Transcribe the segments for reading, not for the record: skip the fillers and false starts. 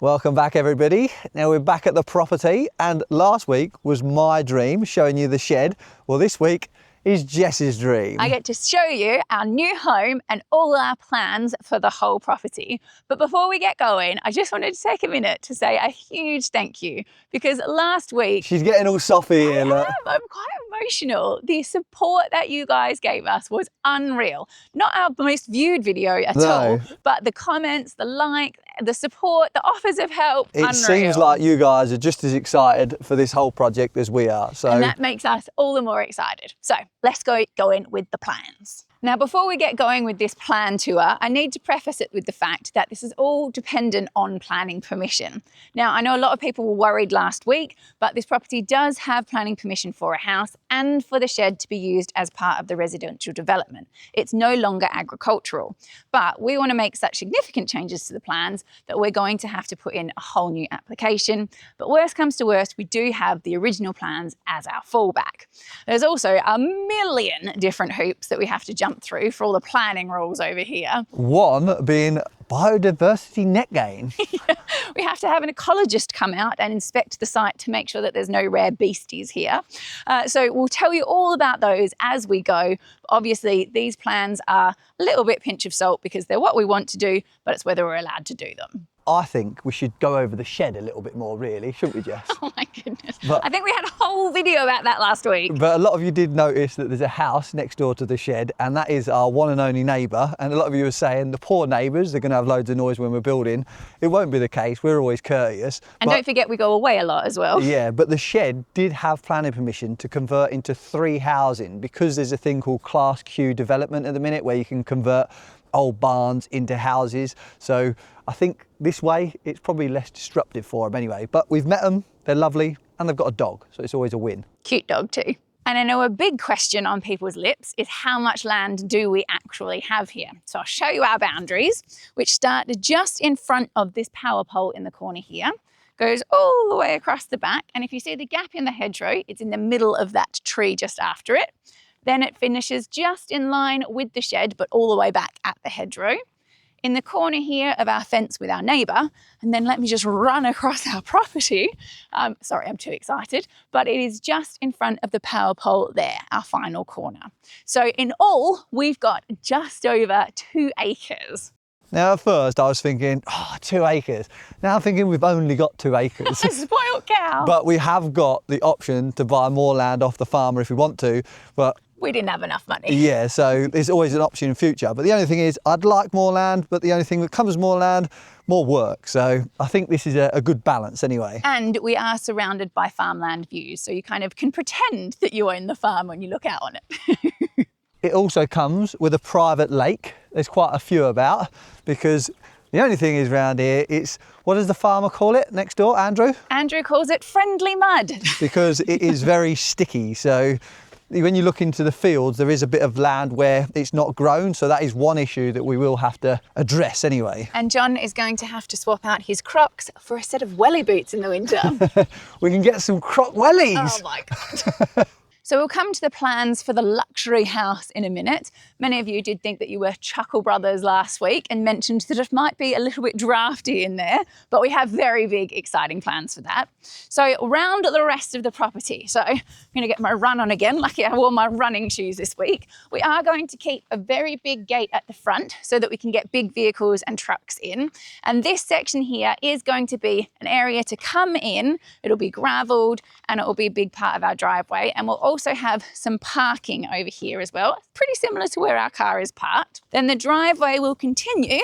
Welcome back, everybody. Now we're back at the property, and last week was my dream, showing you the shed. Well, this week is Jess's dream. I get to show you our new home and all our plans for the whole property. But before we get going, I just wanted to take a minute to say a huge thank you, because last week... She's getting all soppy here, look. I'm quite emotional. The support that you guys gave us was unreal. Not our most viewed video at all, but the comments, the like, the support, the offers of help, unreal. It seems like you guys are just as excited for this whole project as we are. So, and that makes us all the more excited. So let's go in with the plans. Now, before we get going with this plan tour, I need to preface it with the fact that this is all dependent on planning permission. Now, I know a lot of people were worried last week, but this property does have planning permission for a house and for the shed to be used as part of the residential development. It's no longer agricultural, but we want to make such significant changes to the plans that we're going to have to put in a whole new application. But worst comes to worst, we do have the original plans as our fallback. There's also a million different hoops that we have to jump through for all the planning rules over here. One being biodiversity net gain. We have to have an ecologist come out and inspect the site to make sure that there's no rare beasties here. So we'll tell you all about those as we go. Obviously, these plans are a little bit pinch of salt because they're what we want to do, but it's whether we're allowed to do them. I think we should go over the shed a little bit more, really, shouldn't we, Jess? Oh my goodness. I think we had a whole video about that last week. But a lot of you did notice that there's a house next door to the shed, and that is our one and only neighbour. And a lot of you are saying the poor neighbours, they're going to have loads of noise when we're building. It won't be the case. We're always courteous. And don't forget, we go away a lot as well. Yeah, but the shed did have planning permission to convert into 3 housing, because there's a thing called Class Q development at the minute where you can convert old barns into houses. So I think this way it's probably less disruptive for them anyway. But we've met them, they're lovely, and they've got a dog, so it's always a win. Cute dog too. And I know a big question on people's lips is how much land do we actually have here? So I'll show you our boundaries, which start just in front of this power pole in the corner here, goes all the way across the back. And if you see the gap in the hedgerow, it's in the middle of that tree just after it. Then it finishes just in line with the shed, but all the way back at the hedgerow. In the corner here of our fence with our neighbour, and then let me just run across our property. Sorry, I'm too excited, but it is just in front of the power pole there, our final corner. So in all, we've got just over 2 acres. Now at first I was thinking, 2 acres. Now I'm thinking we've only got 2 acres. Spoiled cow. But we have got the option to buy more land off the farmer if we want to, but we didn't have enough money. Yeah, so there's always an option in future. But the only thing is, I'd like more land, but the only thing that comes with more land, more work. So I think this is a good balance anyway. And we are surrounded by farmland views, so you kind of can pretend that you own the farm when you look out on it. It also comes with a private lake. There's quite a few about, because the only thing is around here, it's, what does the farmer call it next door, Andrew? Andrew calls it friendly mud. Because it is very sticky. So when you look into the fields, there is a bit of land where it's not grown. So that is one issue that we will have to address anyway. And John is going to have to swap out his Crocs for a set of welly boots in the winter. We can get some croc wellies. Oh my God. So we'll come to the plans for the luxury house in a minute. Many of you did think that you were Chuckle Brothers last week and mentioned that it might be a little bit drafty in there, but we have very big, exciting plans for that. So around the rest of the property, so I'm gonna get my run on again. Lucky I wore my running shoes this week. We are going to keep a very big gate at the front so that we can get big vehicles and trucks in. And this section here is going to be an area to come in. It'll be gravelled and it will be a big part of our driveway. And we'll also have some parking over here as well, pretty similar to where our car is parked. Then the driveway will continue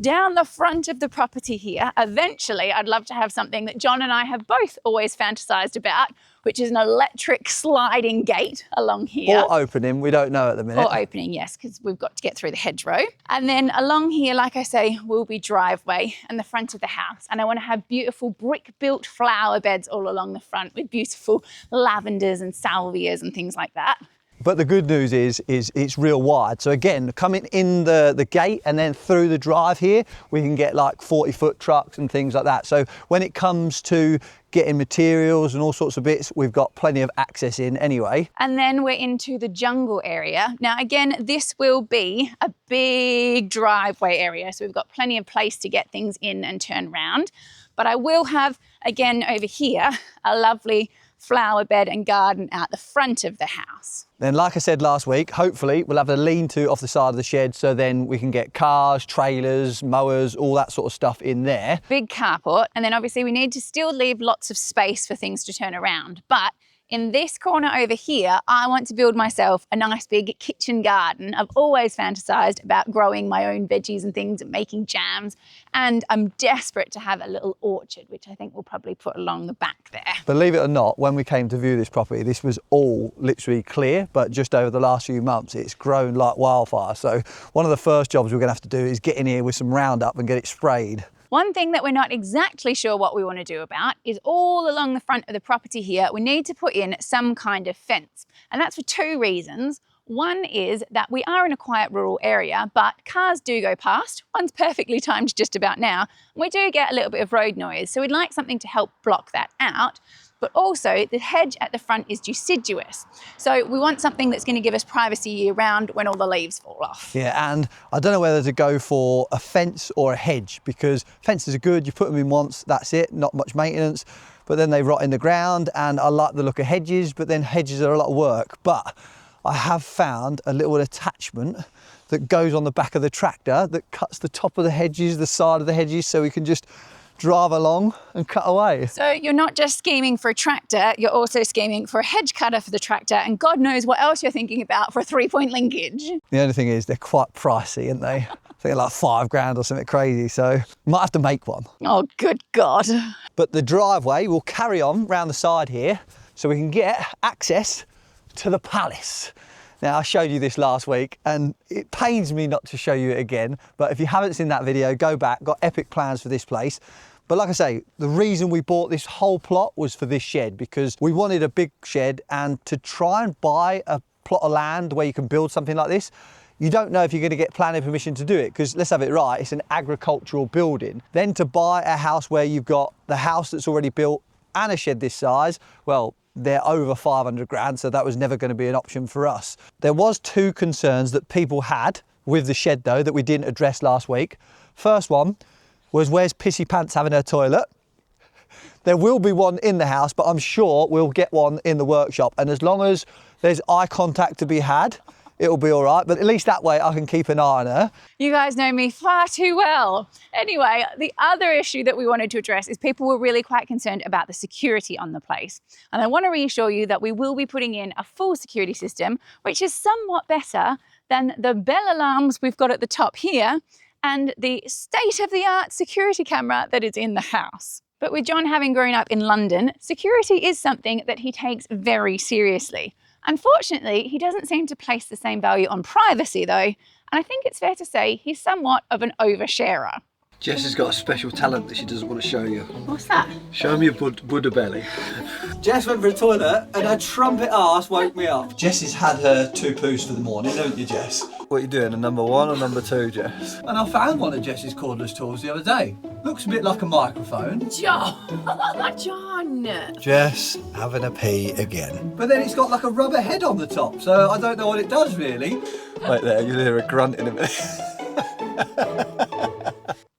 down the front of the property here. Eventually, I'd love to have something that John and I have both always fantasized about, which is an electric sliding gate along here. Or opening, we don't know at the minute. Or opening, yes, because we've got to get through the hedgerow. And then along here, like I say, will be driveway and the front of the house. And I want to have beautiful brick-built flower beds all along the front with beautiful lavenders and salvias and things like that. But the good news is it's real wide. So again, coming in the gate and then through the drive here, we can get like 40-foot trucks and things like that. So when it comes to getting materials and all sorts of bits, we've got plenty of access in anyway. And then we're into the jungle area. Now again, this will be a big driveway area, so we've got plenty of place to get things in and turn around. But I will have, again over here, a lovely flower bed and garden out the front of the house. Then, like I said last week, hopefully we'll have a lean-to off the side of the shed, so then we can get cars, trailers, mowers, all that sort of stuff in there. Big carport, and then obviously we need to still leave lots of space for things to turn around. But in this corner over here, I want to build myself a nice big kitchen garden. I've always fantasized about growing my own veggies and things and making jams. And I'm desperate to have a little orchard, which I think we'll probably put along the back there. Believe it or not, when we came to view this property, this was all literally clear, but just over the last few months, it's grown like wildfire. So one of the first jobs we're gonna have to do is get in here with some Roundup and get it sprayed. One thing that we're not exactly sure what we want to do about is all along the front of the property here, we need to put in some kind of fence. And that's for two reasons. One is that we are in a quiet rural area, but cars do go past. One's perfectly timed just about now. And we do get a little bit of road noise, so we'd like something to help block that out. But also the hedge at the front is deciduous. So we want something that's going to give us privacy year round when all the leaves fall off. Yeah, and I don't know whether to go for a fence or a hedge, because fences are good, you put them in once, that's it, not much maintenance, but then they rot in the ground, and I like the look of hedges, but then hedges are a lot of work. But I have found a little attachment that goes on the back of the tractor that cuts the top of the hedges, the side of the hedges, so we can just drive along and cut away. So you're not just scheming for a tractor, you're also scheming for a hedge cutter for the tractor, and God knows what else you're thinking about for a 3-point linkage. The only thing is they're quite pricey, aren't they? I think they're like £5 or something crazy, so might have to make one. Oh, good God. But the driveway will carry on round the side here, so we can get access to the palace. Now, I showed you this last week, and it pains me not to show you it again, but if you haven't seen that video, go back, got epic plans for this place. But like I say, the reason we bought this whole plot was for this shed, because we wanted a big shed, and to try and buy a plot of land where you can build something like this, you don't know if you're going to get planning permission to do it, because let's have it right, it's an agricultural building. Then to buy a house where you've got the house that's already built and a shed this size, well, they're over 500 grand, so that was never going to be an option for us. There was two concerns that people had with the shed though that we didn't address last week. First one was, where's Pissy Pants having her toilet? There will be one in the house, but I'm sure we'll get one in the workshop, and as long as there's eye contact to be had, it'll be all right, but at least that way I can keep an eye on her. You guys know me far too well. Anyway, the other issue that we wanted to address is people were really quite concerned about the security on the place. And I want to reassure you that we will be putting in a full security system, which is somewhat better than the bell alarms we've got at the top here and the state-of-the-art security camera that is in the house. But with John having grown up in London, security is something that he takes very seriously. Unfortunately, he doesn't seem to place the same value on privacy though, and I think it's fair to say he's somewhat of an oversharer. Jess has got a special talent that she doesn't want to show you. What's that? Show me your Buddha belly. Jess went for a toilet and her trumpet arse woke me up. Jess has had her 2 poos for the morning, haven't you, Jess? What are you doing, a number 1 or number 2, Jess? And I found one of Jess's cordless tools the other day. Looks a bit like a microphone. John! Jess having a pee again. But then it's got like a rubber head on the top, so I don't know what it does really. Wait there, you'll hear a grunt in a minute.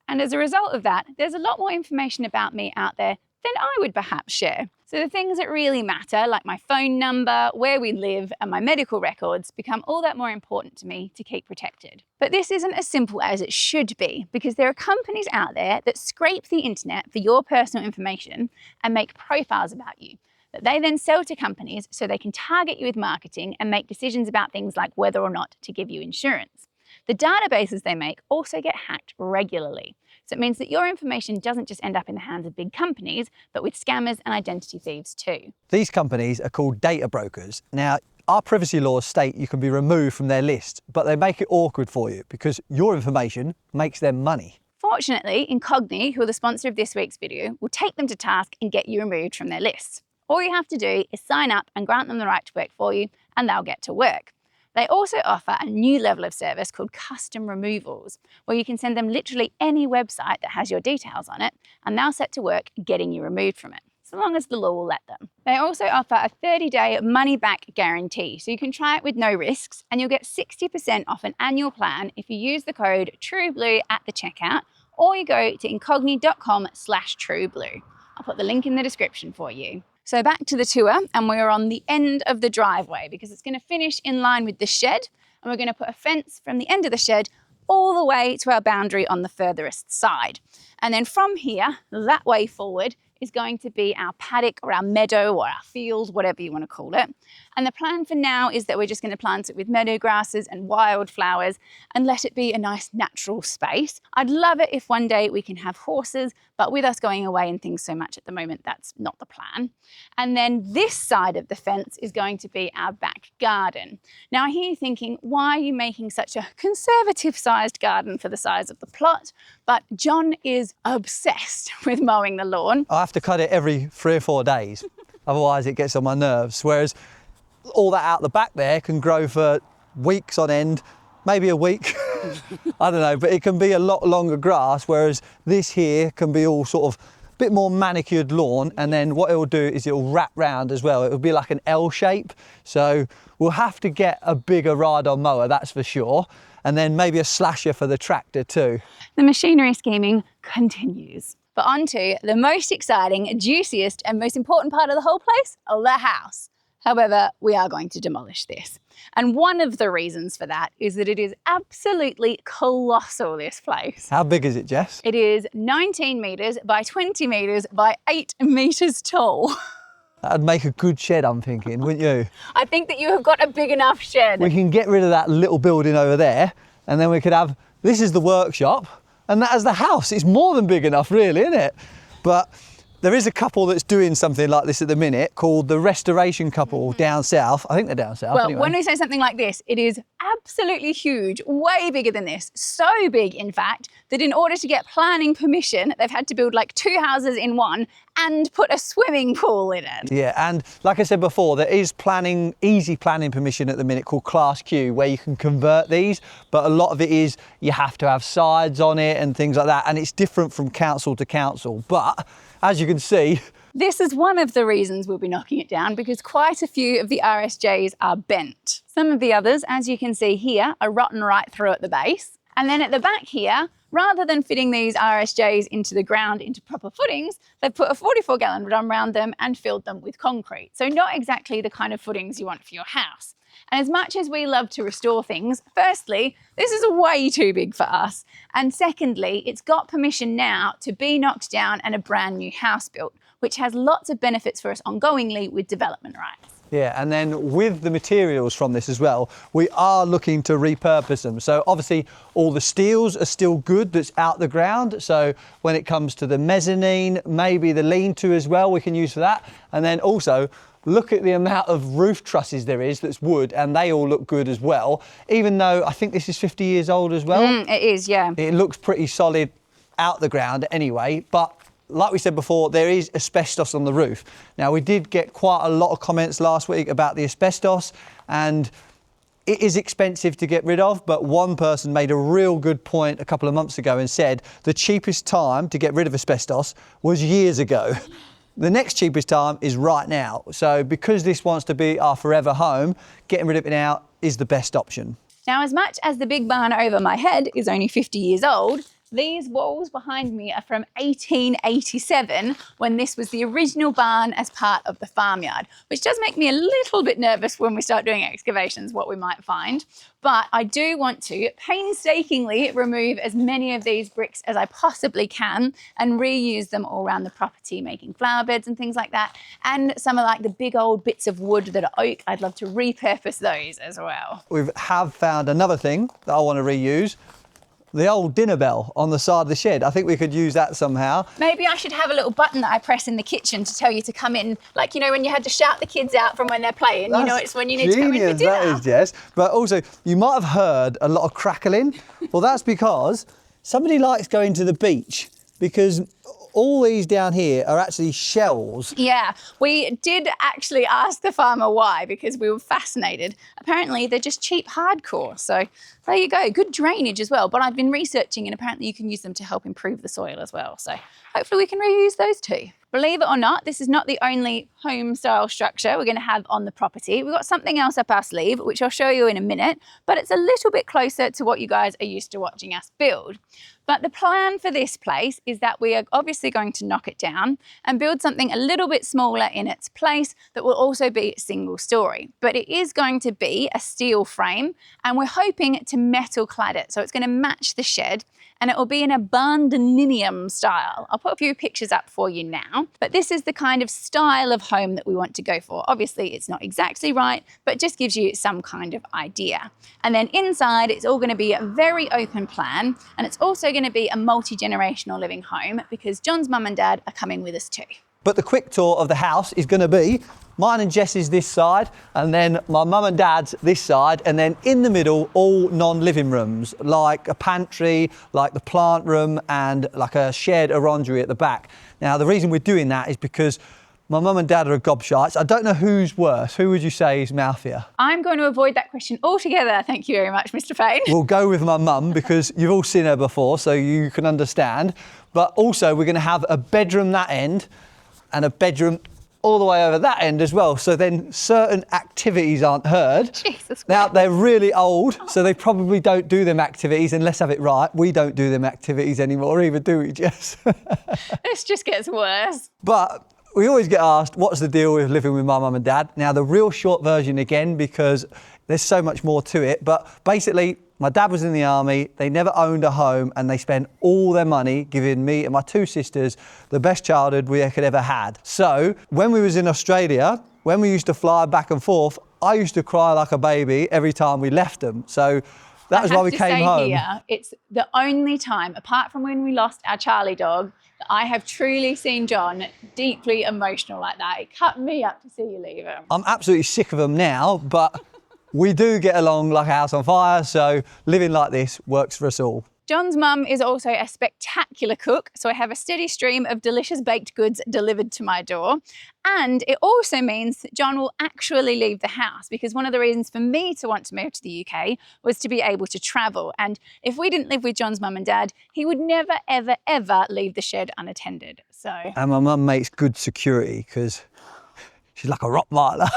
And as a result of that, there's a lot more information about me out there than I would perhaps share. So the things that really matter, like my phone number, where we live, and my medical records, become all that more important to me to keep protected. But this isn't as simple as it should be, because there are companies out there that scrape the internet for your personal information and make profiles about you, that they then sell to companies so they can target you with marketing and make decisions about things like whether or not to give you insurance. The databases they make also get hacked regularly. So it means that your information doesn't just end up in the hands of big companies, but with scammers and identity thieves too. These companies are called data brokers. Now, our privacy laws state you can be removed from their list, but they make it awkward for you because your information makes them money. Fortunately, Incogni, who are the sponsor of this week's video, will take them to task and get you removed from their lists. All you have to do is sign up and grant them the right to work for you, and they'll get to work. They also offer a new level of service called custom removals, where you can send them literally any website that has your details on it, and they'll set to work getting you removed from it, so long as the law will let them. They also offer a 30-day money-back guarantee, so you can try it with no risks, and you'll get 60% off an annual plan if you use the code TRUEBLUE at the checkout, or you go to incogni.com/trueblue. I'll put the link in the description for you. So back to the tour, and we're on the end of the driveway because it's going to finish in line with the shed, and we're going to put a fence from the end of the shed all the way to our boundary on the furthest side. And then from here, that way forward, is going to be our paddock or our meadow or our field, whatever you want to call it. And the plan for now is that we're just going to plant it with meadow grasses and wildflowers and let it be a nice natural space. I'd love it if one day we can have horses, but with us going away and things so much at the moment, that's not the plan. And then this side of the fence is going to be our back garden. Now I hear you thinking, why are you making such a conservative sized garden for the size of the plot? But John is obsessed with mowing the lawn. I have to cut it every 3 or 4 days, otherwise it gets on my nerves. Whereas all that out the back there can grow for weeks on end, maybe a week, I don't know, but it can be a lot longer grass, whereas this here can be all sort of a bit more manicured lawn, and then what it'll do is it'll wrap round as well. It'll be like an L shape, so we'll have to get a bigger ride-on mower, that's for sure, and then maybe a slasher for the tractor too. The machinery scheming continues. But on to the most exciting, juiciest and most important part of the whole place, the house. However, we are going to demolish this. And one of the reasons for that is that it is absolutely colossal, this place. How big is it, Jess? It is 19 metres by 20 metres by 8 metres tall. That'd make a good shed, I'm thinking, wouldn't you? I think that you have got a big enough shed. We can get rid of that little building over there, and then we could have, this is the workshop, and that is the house. It's more than big enough, really, isn't it? But there is a couple that's doing something like this at the minute called the Restoration Couple down south. I think they're down south. Well, anyway. when we say something like this, it is absolutely huge, way bigger than this. So big, in fact, that in order to get planning permission, they've had to build like 2 houses in one and put a swimming pool in it. Yeah, and like I said before, there is easy planning permission at the minute called Class Q, where you can convert these, but a lot of it is you have to have sides on it and things like that, and it's different from council to council. But as you can see, this is one of the reasons we'll be knocking it down, because quite a few of the RSJs are bent. Some of the others, as you can see here, are rotten right through at the base. And then at the back here, rather than fitting these RSJs into the ground into proper footings, they've put a 44-gallon drum around them and filled them with concrete. So not exactly the kind of footings you want for your house. And as much as we love to restore things, firstly, this is way too big for us. And secondly, it's got permission now to be knocked down and a brand new house built, which has lots of benefits for us ongoingly with development rights. yeah, and then with the materials from this as well, we are looking to repurpose them. So obviously all the steels are still good that's out the ground. So when it comes to the mezzanine, maybe the lean-to as well, we can use for that. And then also, look at the amount of roof trusses there is that's wood, and they all look good as well, even though I think this is 50 years old as well. It is, yeah. It looks pretty solid out the ground anyway, but like we said before, there is asbestos on the roof. Now, we did get quite a lot of comments last week about the asbestos, and it is expensive to get rid of, but one person made a real good point a couple of months ago and said the cheapest time to get rid of asbestos was years ago. The next cheapest time is right now. So because this wants to be our forever home, getting rid of it now is the best option. Now, as much as the big barn over my head is only 50 years old, these walls behind me are from 1887, when this was the original barn as part of the farmyard, which does make me a little bit nervous when we start doing excavations, what we might find. But I do want to painstakingly remove as many of these bricks as I possibly can and reuse them all around the property, making flower beds and things like that. And some of like the big old bits of wood that are oak, I'd love to repurpose those as well. We have found another thing that I want to reuse. The old dinner bell on the side of the shed. I think we could use that somehow. Maybe I should have a little button that I press in the kitchen to tell you to come in. Like, you know, when you had to shout the kids out from when they're playing, you know, it's when you need to come in for dinner. That is, Jess. But also, you might have heard a lot of crackling. Well, that's because somebody likes going to the beach, because all these down here are actually shells. Yeah, we did actually ask the farmer why, because we were fascinated. Apparently, they're just cheap hardcore. So there you go, good drainage as well. But I've been researching, and apparently you can use them to help improve the soil as well. So hopefully we can reuse those too. Believe it or not, this is not the only home style structure we're going to have on the property. We've got something else up our sleeve, which I'll show you in a minute, but it's a little bit closer to what you guys are used to watching us build. But the plan for this place is that we are obviously going to knock it down and build something a little bit smaller in its place that will also be single story. But it is going to be a steel frame, and we're hoping to metal clad it. So it's going to match the shed, and it will be in a barndoninium style. I'll put a few pictures up for you now, but this is the kind of style of home that we want to go for. Obviously it's not exactly right, but just gives you some kind of idea. And then inside it's all going to be a very open plan, and it's also going to be a multi-generational living home because John's mum and dad are coming with us too. But the quick tour of the house is going to be mine and Jess's this side, and then my mum and dad's this side, and then in the middle, all non-living rooms, like a pantry, like the plant room, and like a shared orangery at the back. Now, the reason we're doing that is because my mum and dad are gobshites. I don't know who's worse. Who would you say is mouthier? I'm going to avoid that question altogether. Thank you very much, Mr. Payne. We'll go with my mum because you've all seen her before, so you can understand. But also, we're going to have a bedroom that end and a bedroom all the way over that end as well. So then certain activities aren't heard. Jesus now, Christ. they're really old, so they probably don't do them activities, and let's have it right, we don't do them activities anymore either, do we, Jess? This just gets worse. But we always get asked, what's the deal with living with my mum and dad? Now, the real short version again, because there's so much more to it, but basically, my dad was in the army, they never owned a home, and they spent all their money giving me and my two sisters the best childhood we could ever had. So when we was in Australia, when we used to fly back and forth, I used to cry like a baby every time we left them. So that was why we came home. Here, it's the only time, apart from when we lost our Charlie dog, that I have truly seen John deeply emotional like that. It cut me up to see you leave him. I'm absolutely sick of them now, but we do get along like a house on fire, so living like this works for us all. John's mum is also a spectacular cook, so I have a steady stream of delicious baked goods delivered to my door. And it also means that John will actually leave the house, because one of the reasons for me to want to move to the UK was to be able to travel. And if we didn't live with John's mum and dad, he would never, ever, ever leave the shed unattended. So. And my mum makes good security because she's like a Rottweiler.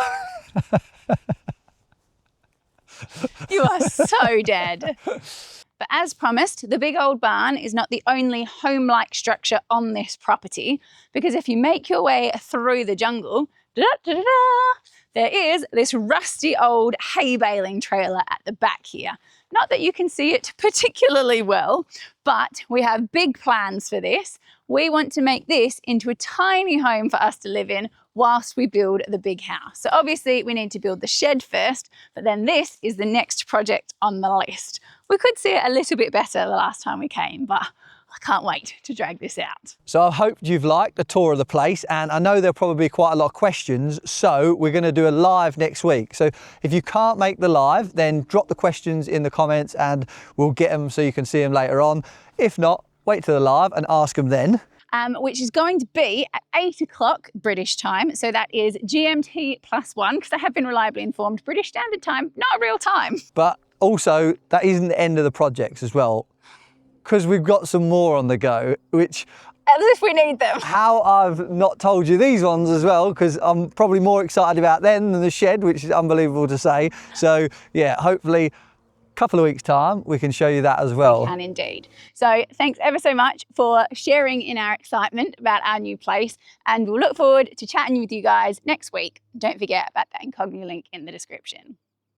You are so dead. But as promised, the big old barn is not the only home-like structure on this property, because if you make your way through the jungle, there is this rusty old hay baling trailer at the back here. Not that you can see it particularly well, but we have big plans for this. We want to make this into a tiny home for us to live in whilst we build the big house. So obviously we need to build the shed first, but then this is the next project on the list. We could see it a little bit better the last time we came, but I can't wait to drag this out. So I hope you've liked the tour of the place, and I know there'll probably be quite a lot of questions, so we're going to do a live next week. So if you can't make the live, then drop the questions in the comments and we'll get them so you can see them later on. If not, wait till the live and ask them then. Which is going to be at 8 o'clock British time. So that is GMT +1, because I have been reliably informed British Standard Time, not real time. But also, that isn't the end of the projects as well, because we've got some more on the go, which... As if we need them. How I've not told you these ones as well, because I'm probably more excited about them than the shed, which is unbelievable to say. So yeah, hopefully couple of weeks' time, we can show you that as well. We can indeed. So thanks ever so much for sharing in our excitement about our new place, and we'll look forward to chatting with you guys next week. Don't forget about that incognito link in the description.